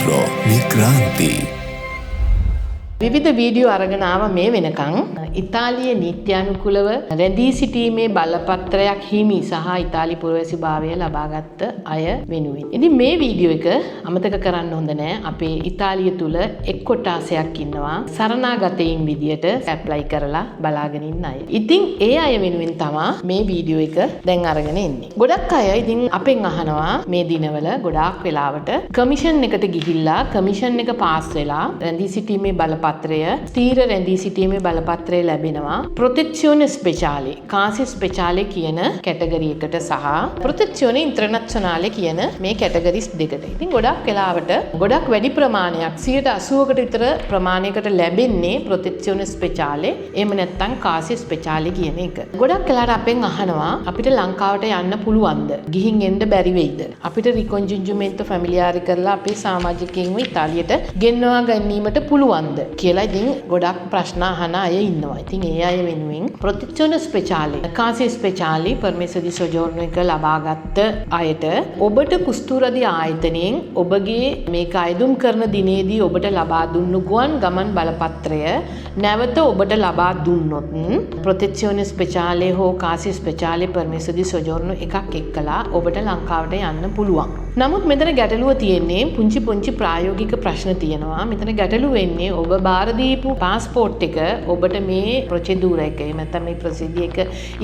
Metro Migranti. විවිධ video අරගෙන ආවා මේ වෙනකන් ඉතාලියේ නීත්‍යානුකූලව රැඳී සිටීමේ බලපත්‍රයක් හිමි සහ ඉතාලි පුරවැසිභාවය ලබාගත් අය වෙනුවෙන්. ඉතින් මේ වීඩියෝ එක අමතක කරන්න හොඳ නෑ. අපේ ඉතාලිය තුල එක් කොටාසයක් ඉන්නවා සරණාගතයින් විදියට ඇප්ලයි කරලා බලාගෙන ඉන්න අය. ඉතින් ඒ අය වෙනුවෙන් තමයි මේ වීඩියෝ එක දැන් අරගෙන එන්නේ. ගොඩක් අය ඉතින් අපෙන් අහනවා මේ දිනවල ගොඩාක් වෙලාවට කමිෂන් එකට ගිහිල්ලා කමිෂන් එක පාස් වෙලා රැඳී සිටීමේ බලපත්‍රය ස්ථීර රැඳී සිටීමේ බලපත්‍රය ලැබෙනවා ප්‍රොටෙක්සියෝනේ ස්පෙෂාලේ කාසි ස්පෙෂාලේ කියන කැටගරි එකට සහ ප්‍රොටෙක්සියෝනේ ඉන්ටර්නැෂනාලේ කියන මේ කැටගරිස් දෙකට. ඉතින් ගොඩක් වෙලාවට ගොඩක් වැඩි ප්‍රමාණයක් 80%කට විතර ප්‍රමාණයකට ලැබෙන්නේ ප්‍රොටෙක්සියෝනේ ස්පෙෂාලේ එහෙම නැත්නම් කාසි ස්පෙෂාලේ කියන එක. ගොඩක් වෙලාවට අපෙන් අහනවා අපිට ලංකාවට යන්න පුළුවන්ද? ගිහින් එන්න බැරි වෙයිද? අපිට රිකොන්ජින්ජුමෙන්ටෝ ෆැමිලියාරි කරලා අපේ සමාජිකයින්ව ඉතාලියට ගෙන්වා ගැනීමට පුළුවන්ද කියලා ඉතින් ගොඩක් ප්‍රශ්න අහන අය ඉන්නවා. ඉතින් ඒ අය වෙනුවෙන් ප්‍රොටෙක්සියෝනේ ස්පෙෂාලේ කාසි ස්පෙෂාලි පර්මෙසෝ ඩි සොජෝර්නෝ එක ලබාගත් අයට ඔබට කුස්තුරදි ආයතනයෙන් ඔබගේ මේක අයදුම් කරන දිනේදී ඔබට ලබා දුන්නු ගුවන් ගමන් බලපත්‍රය නැවත ඔබට ලබා දුන්නොත් ප්‍රොටෙක්සියෝනේ ස්පෙෂාලේ හෝ කාසි ස්පෙෂාලේ පර්මෙසෝ ඩි සොජෝර්නෝ එකක් එක්කලා ඔබට ලංකාවට යන්න පුළුවන්. නමුත් මෙතන ගැටලුව තියෙන්නේ පුංචි ප්‍රායෝගික ප්‍රශ්න තියෙනවා. මෙතන ගැටලුව වෙන්නේ ඔබ බාර දීපු පාස්පෝර්ට් එක ඔබට මේ ප්‍රොසෙඩුර එක එහෙම නැත්නම් මේ ප්‍රොසීජර් එක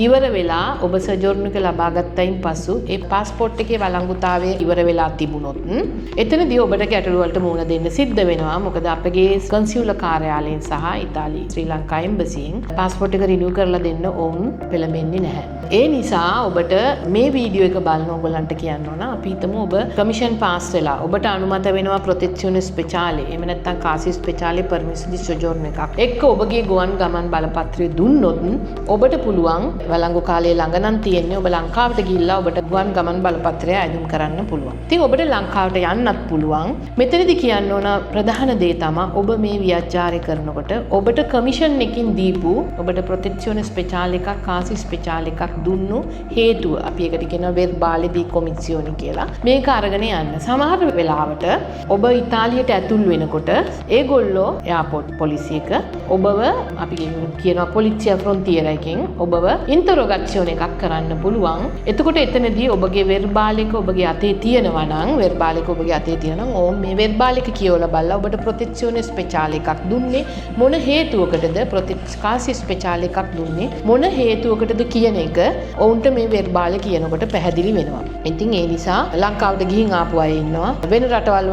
ඉවර වෙලා ඔබ සොජෝර්නෝ එක ලබා ගත්තයින් පසු ඒ පාස්පෝර්ට් එකේ වළංගුතාවය ඉවර වෙලා තිබුණොත් එතනදී ඔබට ගැටලුව වලට මුහුණ දෙන්න සිද්ධ වෙනවා. මොකද අපගේ කන්සියුලර් කාර්යාලයෙන් සහ ඉතාලි ශ්‍රී ලංකා එම්බසියෙන් පාස්පෝර්ට් එක රිනිව් කරලා දෙන්න ඔවුන් පෙළඹෙන්නේ නැහැ. ඒ නිසා ඔබට මේ වීඩියෝ එක බලන ඕගොල්ලන්ට කියන්න ඕන අපි හිතමු ඔබ කමිෂන් පාස් වෙලා ඔබට අනුමත වෙනවා ප්‍රොටෙක්සියෝනේ ස්පෙෂාලේ එහෙම නැත්නම් කාසි ස්පෙෂාලේ පර්මිසෝ ඩි සොජෝර්නෝ එකක් එක්ක ඔබගේ ගුවන් ගමන් බලපත්‍රය දුන්නොත් ඔබට පුළුවන් වළංගු කාලය ළඟ නම් තියෙන්නේ ඔබ ලංකාවට ගිහිල්ලා ඔබට ගුවන් ගමන් බලපත්‍රය අයදුම් කරන්න පුළුවන්. ඉතින් ඔබට ලංකාවට යන්නත් පුළුවන්. මෙතනදී කියන්න ඕන ප්‍රධාන දේ තමයි ඔබ මේ ව්‍යාජාරය කරනකොට ඔබට කමිෂන් එකකින් දීපු ඔබට ප්‍රොටෙක්සියෝනේ ස්පෙෂාලේ එකක් කාසි ස්පෙෂාලේ එකක් දුන්නු හේතුව අපි ඒකට කියනවා වෙර්බාලේ ඩි කොමිසියෝනි කියලා. මේක අරගෙන යන්න. සමහර වෙලාවට ඔබ ඉතාලියට ඇතුල් වෙනකොට ඒගොල්ලෝ එයාපෝට් පොලිසියක ඔබව අපි කියනවා පොලිසිය ෆ්‍රොන්ටියර් එකෙන් ඔබව ඉන්ටරොගේෂන් එකක් කරන්න පුළුවන්. එතකොට එතනදී ඔබගේ වෙර්බාලික ඔබගේ අතේ තියෙනවා නම් වෙර්බාලික ඔබගේ අතේ තියෙනවා නම් ඕම් මේ වෙර්බාලික කියවලා බලලා ඔබට ප්‍රොටෙක්සියෝනේ ස්පෙෂාලේ එකක් දුන්නේ මොන හේතුවකටද කාසි ස්පෙෂාලේ එකක් දුන්නේ මොන හේතුවකටද කියන එක ඔවුන්ට මේ වෙර්බාලේ කියනකොට පැහැදිලි වෙනවා. ඉතින් ඒ නිසා ලංකාවට ගිහින් ආපු අය ඉන්නවා. වෙන රටවල්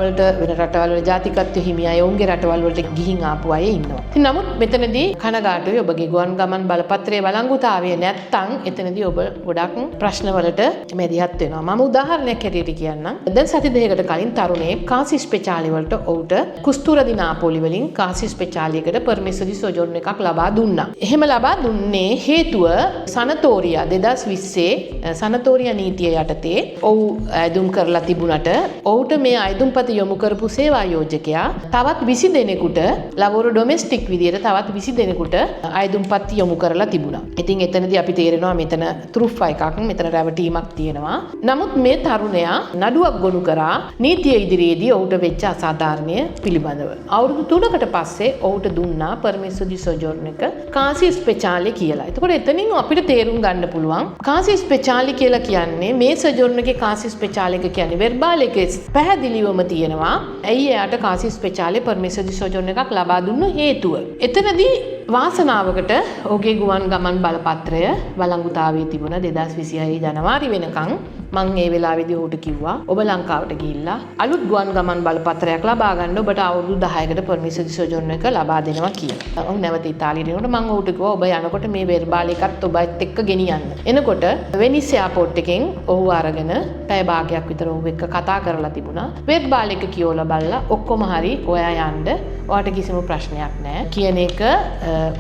වල ජාතිකත්ව හිමි අය ඔවුන්ගේ රටවල් වලට ගිහින් ආපු අය ඉන්නවා. ඉතින් නමුත් මෙතනදී කනගාටුයි ඔබගේ ගුවන් ගමන් බලපත්‍රයේ වළංගුතාවය නැත්තම් එතනදී ඔබ ගොඩක් ප්‍රශ්න වලට මැදිහත් වෙනවා. මම උදාහරණයක් හැටියට කියන්නම්. දැන් සති දෙකකට කලින් තරුණයෙක් කාසි ස්පෙෂාලි වලට ඔහුට කුස්තුරදි නාපෝලි වලින් කාසි ස්පෙෂාලි එකට පර්මිසෝ ඩි සොජෝර්නෝ එකක් ලබා දුන්නා. එහෙම ලබා දුන්නේ හේතුව සනතෝරියා 2020 සනතෝරියා නීතිය යටතේ ඔහු අයදුම් කරලා තිබුණට ඔහුට මේ අයදුම්පත යොමු කරපු සේවා යෝජකයා තවත් 20 දෙනෙකුට ලබෝරු ඩොමෙස්ටික් විදියට තවත් 20 දෙනෙකුට අයදුම්පත් යොමු කරලා තිබුණා. ඉතින් එතනදී අපි තේරෙනවා මෙතන තුරුෆ්ෆ එකක් මෙතන රැවටීමක් තියෙනවා. නමුත් මේ තරුණයා නඩුවක් ගොනු කරා නීතිය ඉදිරියේදී ඔහුට වෙච්ච අසාධාරණය පිළිබඳව. අවුරුදු 3කට පස්සේ ඔහුට දුන්නා පර්මිසෝ ඩි සොජෝර්නෝ එක කාසි ස්පෙෂාලේ කියලා. එතකොට එතනින් අපිට තේරුම් ගන්න පුළුවන් කාසි ස්පෙෂාලි කියලා කියන්නේ මේ සොජෝර්නෝ එකේ කාසි ස්පෙෂාලේ එක කියන්නේ වෙර්බාලේ එකේ පැහැදිලිවම තියෙනවා. ඇයි එයාට කාසි ස්පෙෂාලේ පර්මිසෝ ඩි සොජෝර්නෝ එකක් ලබා දුන්න හේතුව. එතනදී වාසනාවකට ඔහුගේ ගුවන් ගමන් බලපත්‍රය වළංගුතාවයේ තිබුණා 2026 ජනවාරි වෙනකන්. මං ඒ වෙලාවේදී ඔහුට කිව්වා ඔබ ලංකාවට ගිහිල්ලා අලුත් ගුවන් ගමන් බලපත්‍රයක් ලබා ගන්න ඔබට අවුරුදු 10කට පර්මිසෝ ඩි සොජෝර්නෝ එක ලබා දෙනවා කියලා. ඔහු නැවත ඉතාලියට එනකොට මං ඔහුට කිව්වා ඔබ යනකොට මේ වෙර්බාලේ එකත් ඔබත් එක්ක ගෙනියන්න. එනකොට වෙනිස් එයාපෝට් එකෙන් ඔහු අරගෙන පැය භාගයක් විතර ඔහු එක්ක කතා කරලා තිබුණා. වෙර්බාලේ එක කියවලා බලලා ඔක්කොම හරි ඔයා යන්න ඔයාට කිසිම ප්‍රශ්නයක් නැහැ කියන එක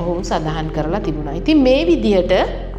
ඔහු සඳහන් කරලා තිබුණා. ඉතින් මේ විදිහට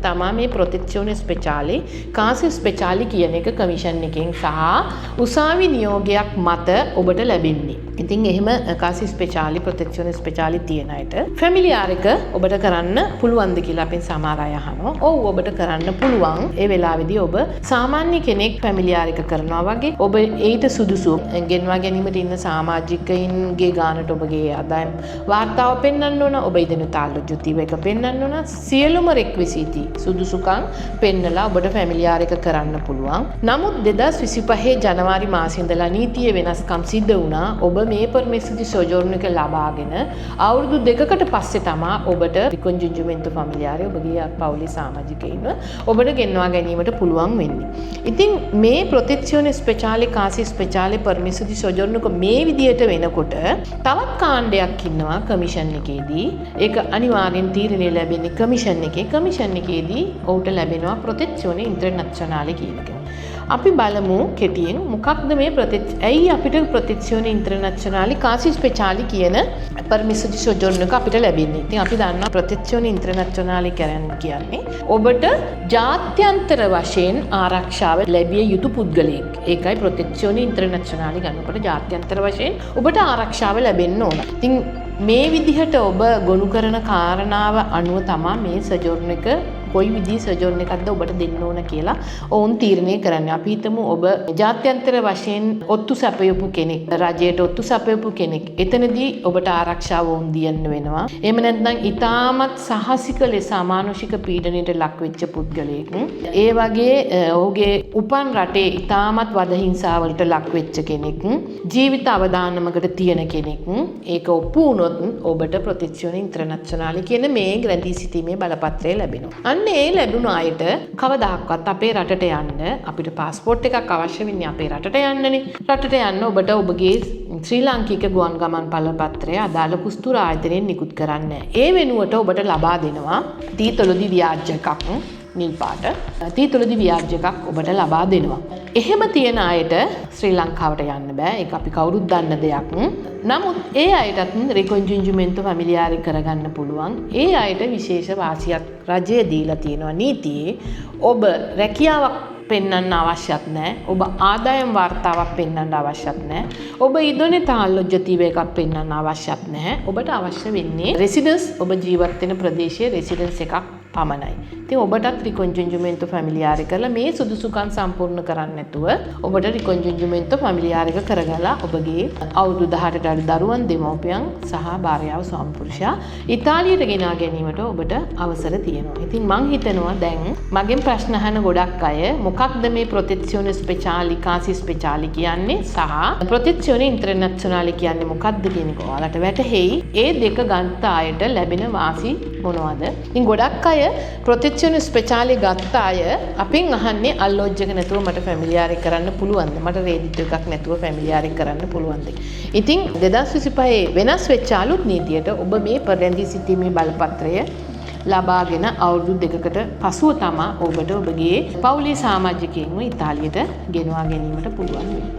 තමා මේ ප්‍රොතෙක්ෂෝනේ ස්පෙෂාලි කාසි ස්පෙෂාලි කියන එක කමිෂන් එකෙන් සහ උසාවි නියෝගයක් මත ඔබට ලැබෙන්නේ. ඉතින් එහෙම කාසි ස්පෙෂාලි ප්‍රොතෙක්ෂෝනේ ස්පෙෂාලි තියෙන අයට ෆැමිලියාර් එක ඔබට කරන්න පුළුවන්ද කියලා අපෙන් සමහර අය අහනවා. ඔව් ඔබට කරන්න පුළුවන්. ඒ වෙලාවේදී ඔබ සාමාන්‍ය කෙනෙක් ෆැමිලියාර් එක කරනවා වගේ ඔබ ඊට සුදුසු ගෙන්වා ගැනීමට ඉන්න සමාජිකයින්ගේ ගානට ඔබගේ ආදායම් වාර්තාව පෙන්වන්න ඕන. ඔබ ඉදෙන තාල්ලු ජුතිව එක පෙන්වන්න ඕන. සියලුම රෙක්විසිටි සුදුසුකම් පෙන්නලා ඔබට ෆැමිලියාර් එක කරන්න පුළුවන්. නමුත් 2025 ජනවාරි මාසයේ ඉඳලා නීතිය වෙනස්කම් සිද්ධ වුණා. ඔබ මේ පර්මිසි සොජෝර්න් එක ලබාගෙන අවුරුදු 2කට පස්සේ තමයි ඔබට රිකොන්ජුජුමෙන්ටෝ ෆැමිලියාර් ඔබගේ පවුලේ සමාජිකයින්ව ඔබට ගෙන්වා ගැනීමට පුළුවන් වෙන්නේ. ඉතින් මේ ප්‍රොතෙක්ෂෝනේ ස්පෙෂාලි කාසි ස්පෙෂාලි පර්මිසි ඩි සොජෝර්න් එක මේ විදියට වෙනකොට තවත් කාණ්ඩයක් ඉන්නවා කමිෂන් එකේදී. ඒක අනිවාර්යෙන් තීරණය ලැබෙන්නේ කමිෂන් එකේ. කමිෂන් එකේදී ඔහුට ලැබෙනවා ප්‍රොතෙක්ෂෝනේ ඉන්ටර්නැෂනල් කියන එක. අපි බලමු කෙටියෙන් මොකක්ද මේ ඇයි අපිට ප්‍රොතෙක්ෂෝනේ ඉන්ටර්නැෂනල් කාසි ස්පෙෂාලි කියන පර්මිසි ඩි සොජෝර්න් එක අපිට ලැබෙන්නේ. ඉතින් අපි දන්නවා ප්‍රොතෙක්ෂෝනේ ඉන්ටර්නැෂනල් කියන්නේ ඔබට ජාත්‍යන්තර වශයෙන් ආරක්ෂාව ලැබිය යුතු පුද්ගලයෙක්. ඒකයි ප්‍රොතෙක්ෂෝනේ ඉන්ටර්නැෂනල් ගන්නකොට ජාත්‍යන්තර වශයෙන් ඔබට ආරක්ෂාව ලැබෙන්න ඕන. ඉතින් මේ විදිහට ඔබ ගොනු කරන කාරණාව අනුව තමයි මේ සොජෝර්න් එක කොයි විදිහේ සොජෝර්න් එකක්ද ඔබට දෙන්න ඕන කියලා ඔවුන් තීරණය කරන්නේ. අපි හිතමු ඔබ ජාත්‍යන්තර වශයෙන් ඔත්තු සැපයපු කෙනෙක්, රජයට ඔත්තු සැපයපු කෙනෙක්. එතනදී ඔබට ආරක්ෂාව වුන් දියන්න වෙනවා. එහෙම නැත්නම් ඊටමත් සාහසික ලෙස අමානුෂික පීඩනයට ලක් වෙච්ච පුද්ගලයෙක්. ඒ වගේ ඔහුගේ උපන් රටේ ඊටමත් වද හිංසාවලට ලක් වෙච්ච කෙනෙක්. ජීවිත අවදානමකට තියෙන කෙනෙක්. ඒක ඔප්පු වුණොත් ඔබට ප්‍රොතෙක්ෂෝනේ ඉන්ටර්නැෂනල් කියන මේ රැඳී සිටීමේ බලපත්‍රය ලැබෙනවා. ඒ ලැබුණ අයට කවදාක්වත් අපේ රටට යන්න අපිට පාස්පෝර්ට් එකක් අවශ්‍ය වෙන්නේ අපේ රටට යන්නනේ. රටට යන්න ඔබට ඔබගේ ශ්‍රී ලාංකික ගුවන් ගමන් බලපත්‍රය අදාළ කුස්තුර ආයතනයෙන් නිකුත් කරන්න. ඒ වෙනුවට ඔබට ලබා දෙනවා තීතොලදි ව්‍යාජ එකක් නිල් පාට තීතොලදි ව්‍යාජ එකක් ඔබට ලබා දෙනවා. එහෙම තියෙන අයට ශ්‍රී ලංකාවට යන්න බෑ. ඒක අපි කවුරුත් දන්න දෙයක්. නමුත් ඒ අයටත් රිකොන්ජුජුමෙන්ටෝ ෆැමිලියාර් කරගන්න පුළුවන්. ඒ අයට විශේෂ වාසියක් රජය දීලා තියෙනවා නීතියේ. ඔබ රැකියාවක් පෙන්වන්න අවශ්‍යත් නැහැ. ඔබ ආදායම් වාර්තාවක් පෙන්වන්න අවශ්‍යත් නැහැ. ඔබ ඉදොනේ තාල්ලොජ්ජතිව එකක් පෙන්වන්න අවශ්‍යත් නැහැ. ඔබට අවශ්‍ය වෙන්නේ රෙසිඩන්ස් ඔබ ජීවත් වෙන ප්‍රදේශයේ රෙසිඩන්ස් එකක් පමණයි. ඉතින් ඔබටත් රිකොන්ජුජුමෙන්ටෝ ෆැමිලියාර් කරලා මේ සුදුසුකම් සම්පූර්ණ කරන්න නැතුව ඔබට රිකොන්ජුජුමෙන්ටෝ ෆැමිලියාර් කරගලා ඔබගේ අවුරුදු 18ට අඩු දරුවන් දෙමව්පියන් සහ භාර්යාව ස්වාමි පුරුෂයා ඉතාලියට ගෙනා ගැනීමට ඔබට අවසර තියෙනවා. ඉතින් මං හිතනවා දැන් මගෙන් ප්‍රශ්න අහන ගොඩක් අය මොකක්ද මේ ප්‍රොතෙක්ෂෝනේ ස්පෙෂාලි කාසි ස්පෙෂාලි කියන්නේ සහ ප්‍රොතෙක්ෂෝනේ ඉන්ටර්නැෂනල් කියන්නේ මොකක්ද කියන එක ඔයාලට වැටහෙයි. ඒ දෙක ගත්ත අයට ලැබෙන වාසි මොනවද? ඉතින් ගොඩක් අය ප්‍රොතෙක්ෂෝනේ ස්පෙෂාලි ගත්ත අය අපෙන් අහන්නේ අල්ලොජ් එක නැතුව මට ෆැමිලියාර් කරන්න පුළුවන්ද? මට රේඩිට් එකක් නැතුව ෆැමිලියාර් කරන්න පුළුවන්ද? ඉතින් 2025 වෙනස් වෙච්ච අලුත් නීතියට ඔබ මේ රැඳී සිටීමේ බලපත්‍රය ලබාගෙන අවුරුදු 2කට පසුව තමයි ඔබට ඔබගේ පවුලේ සමාජිකයන්ව ඉතාලියට ගෙනවා ගැනීමට පුළුවන් වෙන්නේ.